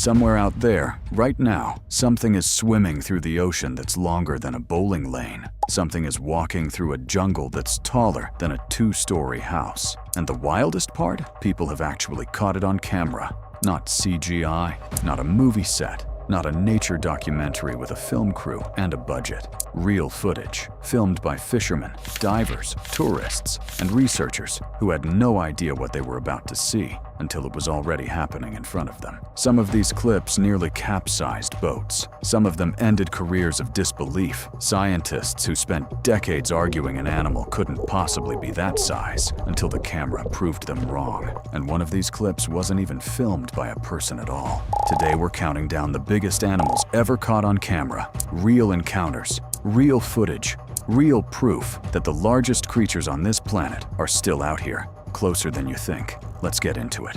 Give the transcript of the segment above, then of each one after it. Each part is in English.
Somewhere out there, right now, something is swimming through the ocean that's longer than a bowling lane. Something is walking through a jungle that's taller than a 2-story house. And the wildest part? People have actually caught it on camera. Not CGI, not a movie set, not a nature documentary with a film crew and a budget. Real footage, filmed by fishermen, divers, tourists, and researchers who had no idea what they were about to see until it was already happening in front of them. Some of these clips nearly capsized boats. Some of them ended careers of disbelief. Scientists who spent decades arguing an animal couldn't possibly be that size until the camera proved them wrong. And one of these clips wasn't even filmed by a person at all. Today we're counting down the biggest animals ever caught on camera. Real encounters, real footage, real proof that the largest creatures on this planet are still out here, closer than you think. Let's get into it.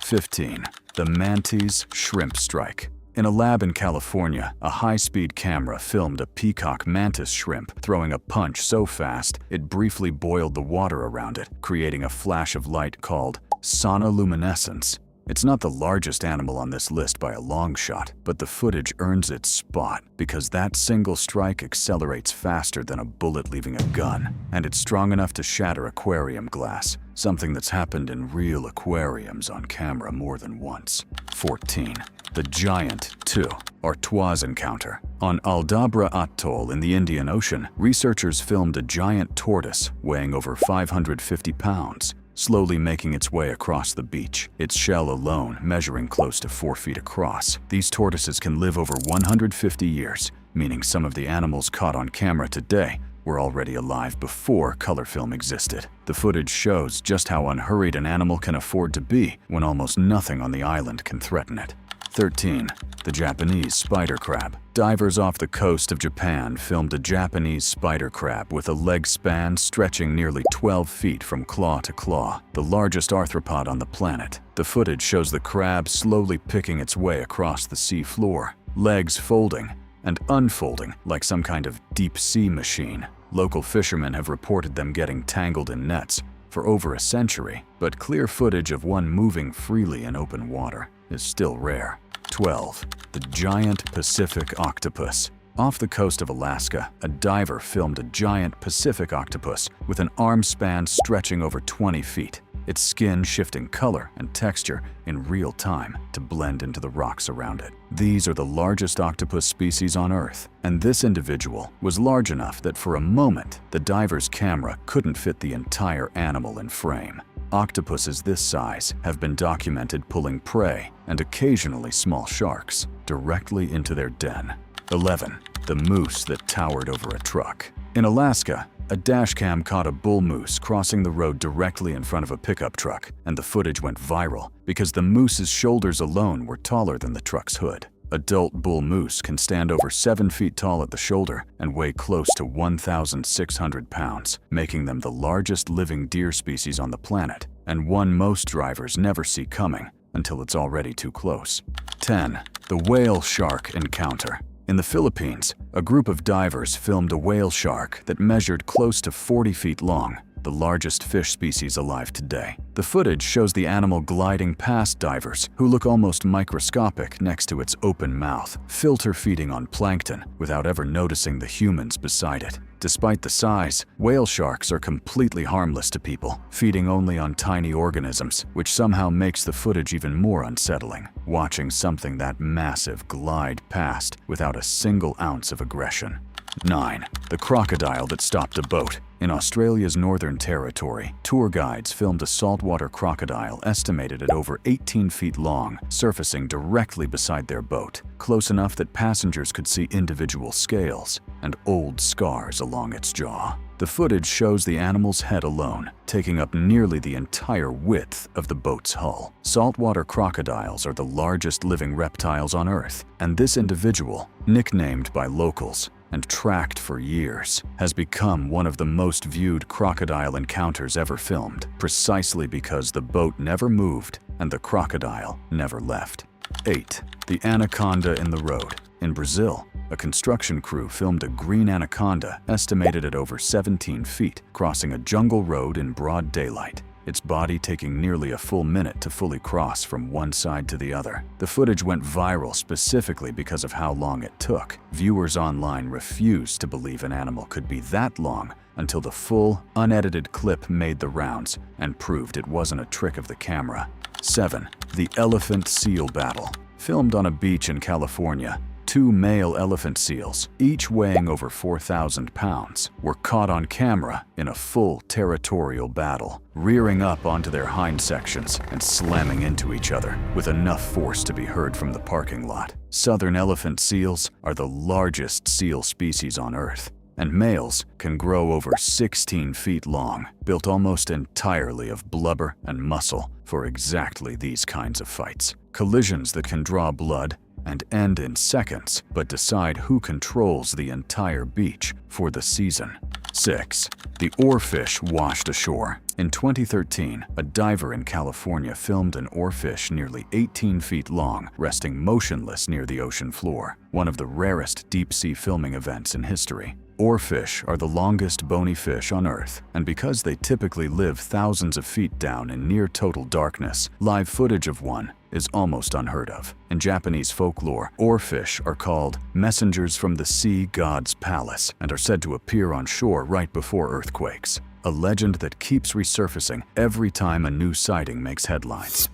15. The Mantis Shrimp Strike. In a lab in California, a high-speed camera filmed a peacock mantis shrimp throwing a punch so fast it briefly boiled the water around it, creating a flash of light called sonoluminescence. It's not the largest animal on this list by a long shot, but the footage earns its spot because that single strike accelerates faster than a bullet leaving a gun, and it's strong enough to shatter aquarium glass, something that's happened in real aquariums on camera more than once. 14. The Giant 2 Artois Encounter. On Aldabra Atoll in the Indian Ocean, researchers filmed a giant tortoise weighing over 550 pounds. Slowly making its way across the beach, its shell alone measuring close to 4 feet across. These tortoises can live over 150 years, meaning some of the animals caught on camera today were already alive before color film existed. The footage shows just how unhurried an animal can afford to be when almost nothing on the island can threaten it. 13. The Japanese Spider Crab. Divers off the coast of Japan filmed a Japanese spider crab with a leg span stretching nearly 12 feet from claw to claw, the largest arthropod on the planet. The footage shows the crab slowly picking its way across the sea floor, legs folding and unfolding like some kind of deep-sea machine. Local fishermen have reported them getting tangled in nets for over a century, but clear footage of one moving freely in open water is still rare. 12. The Giant Pacific Octopus. Off the coast of Alaska, a diver filmed a giant Pacific octopus with an arm span stretching over 20 feet, its skin shifting color and texture in real time to blend into the rocks around it. These are the largest octopus species on Earth, and this individual was large enough that for a moment, the diver's camera couldn't fit the entire animal in frame. Octopuses this size have been documented pulling prey, and occasionally small sharks, directly into their den. 11. The moose that towered over a truck. In Alaska, a dashcam caught a bull moose crossing the road directly in front of a pickup truck, and the footage went viral because the moose's shoulders alone were taller than the truck's hood. Adult bull moose can stand over 7 feet tall at the shoulder and weigh close to 1,600 pounds, making them the largest living deer species on the planet, and one most drivers never see coming until it's already too close. 10. The Whale Shark Encounter. In the Philippines, a group of divers filmed a whale shark that measured close to 40 feet long, the largest fish species alive today. The footage shows the animal gliding past divers who look almost microscopic next to its open mouth, filter feeding on plankton without ever noticing the humans beside it. Despite the size, whale sharks are completely harmless to people, feeding only on tiny organisms, which somehow makes the footage even more unsettling. Watching something that massive glide past without a single ounce of aggression. 9. The crocodile that stopped a boat. In Australia's Northern Territory, tour guides filmed a saltwater crocodile estimated at over 18 feet long, surfacing directly beside their boat, close enough that passengers could see individual scales and old scars along its jaw. The footage shows the animal's head alone, taking up nearly the entire width of the boat's hull. Saltwater crocodiles are the largest living reptiles on Earth, and this individual, nicknamed by locals and tracked for years, has become one of the most viewed crocodile encounters ever filmed, precisely because the boat never moved and the crocodile never left. 8. The anaconda in the road. In Brazil, a construction crew filmed a green anaconda estimated at over 17 feet crossing a jungle road in broad daylight. its body taking nearly a full minute to fully cross from one side to the other. The footage went viral specifically because of how long it took. Viewers online refused to believe an animal could be that long until the full, unedited clip made the rounds and proved it wasn't a trick of the camera. 7. The elephant-seal battle. Filmed on a beach in California, two male elephant seals, each weighing over 4,000 pounds, were caught on camera in a full territorial battle, rearing up onto their hind sections and slamming into each other with enough force to be heard from the parking lot. Southern elephant seals are the largest seal species on Earth, and males can grow over 16 feet long, built almost entirely of blubber and muscle for exactly these kinds of fights. Collisions that can draw blood and end in seconds, but decide who controls the entire beach for the season. 6. The oarfish washed ashore. In 2013, a diver in California filmed an oarfish nearly 18 feet long, resting motionless near the ocean floor, one of the rarest deep-sea filming events in history. Oarfish are the longest bony fish on Earth, and because they typically live thousands of feet down in near total darkness, live footage of one is almost unheard of. In Japanese folklore, oarfish are called messengers from the sea god's palace and are said to appear on shore right before earthquakes, a legend that keeps resurfacing every time a new sighting makes headlines.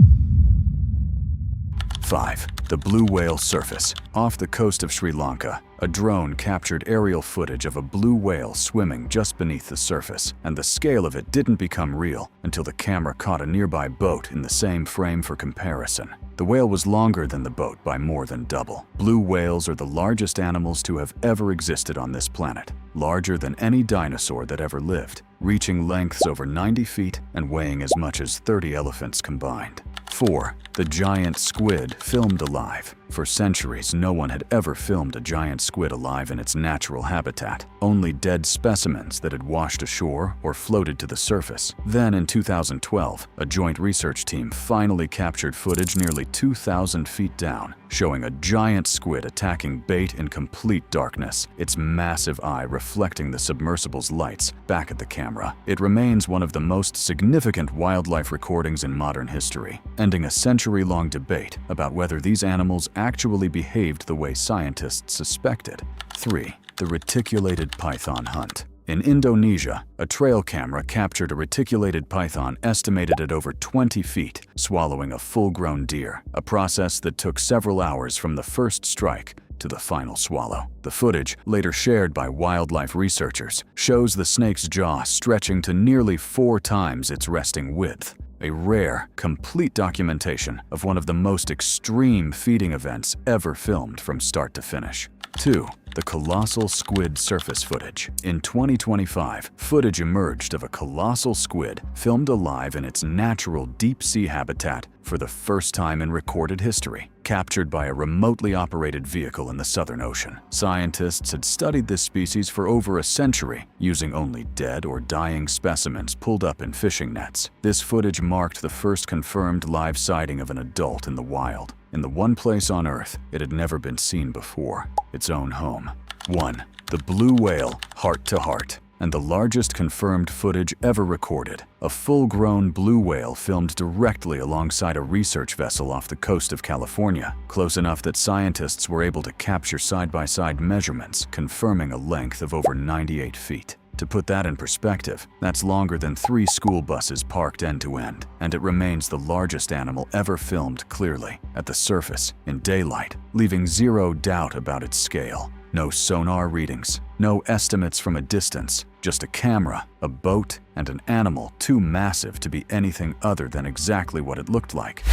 5. The blue whale surface. Off the coast of Sri Lanka, a drone captured aerial footage of a blue whale swimming just beneath the surface, and the scale of it didn't become real until the camera caught a nearby boat in the same frame for comparison. The whale was longer than the boat by more than double. Blue whales are the largest animals to have ever existed on this planet, larger than any dinosaur that ever lived, reaching lengths over 90 feet and weighing as much as 30 elephants combined. 4. The giant squid filmed alive. For centuries, no one had ever filmed a giant squid alive in its natural habitat, only dead specimens that had washed ashore or floated to the surface. Then in 2012, a joint research team finally captured footage nearly 2,000 feet down, showing a giant squid attacking bait in complete darkness, its massive eye reflecting the submersible's lights back at the camera. It remains one of the most significant wildlife recordings in modern history, ending a century-long debate about whether these animals actually behaved the way scientists suspected. 3. The reticulated python hunt. In Indonesia, a trail camera captured a reticulated python estimated at over 20 feet, swallowing a full-grown deer, a process that took several hours from the first strike to the final swallow. The footage, later shared by wildlife researchers, shows the snake's jaw stretching to nearly 4 times its resting width, a rare, complete documentation of one of the most extreme feeding events ever filmed from start to finish. 2. The colossal squid surface footage. In 2025, footage emerged of a colossal squid filmed alive in its natural deep-sea habitat for the first time in recorded history, captured by a remotely operated vehicle in the Southern Ocean. Scientists had studied this species for over a century, using only dead or dying specimens pulled up in fishing nets. This footage marked the first confirmed live sighting of an adult in the wild, in the one place on Earth it had never been seen before, its own home. 1. The blue whale heart-to-heart. And the largest confirmed footage ever recorded. A full-grown blue whale filmed directly alongside a research vessel off the coast of California, close enough that scientists were able to capture side-by-side measurements, confirming a length of over 98 feet. To put that in perspective, that's longer than 3 school buses parked end-to-end, and it remains the largest animal ever filmed clearly, at the surface, in daylight, leaving zero doubt about its scale. No sonar readings, no estimates from a distance, just a camera, a boat, and an animal too massive to be anything other than exactly what it looked like.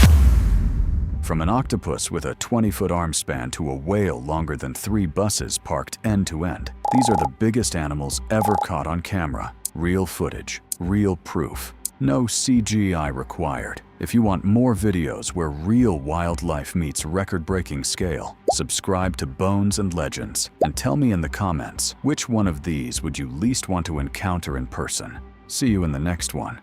From an octopus with a 20-foot arm span to a whale longer than 3 buses parked end-to-end, these are the biggest animals ever caught on camera. Real footage, real proof. No CGI required. If you want more videos where real wildlife meets record-breaking scale, subscribe to Bones and Legends and tell me in the comments which one of these would you least want to encounter in person. See you in the next one.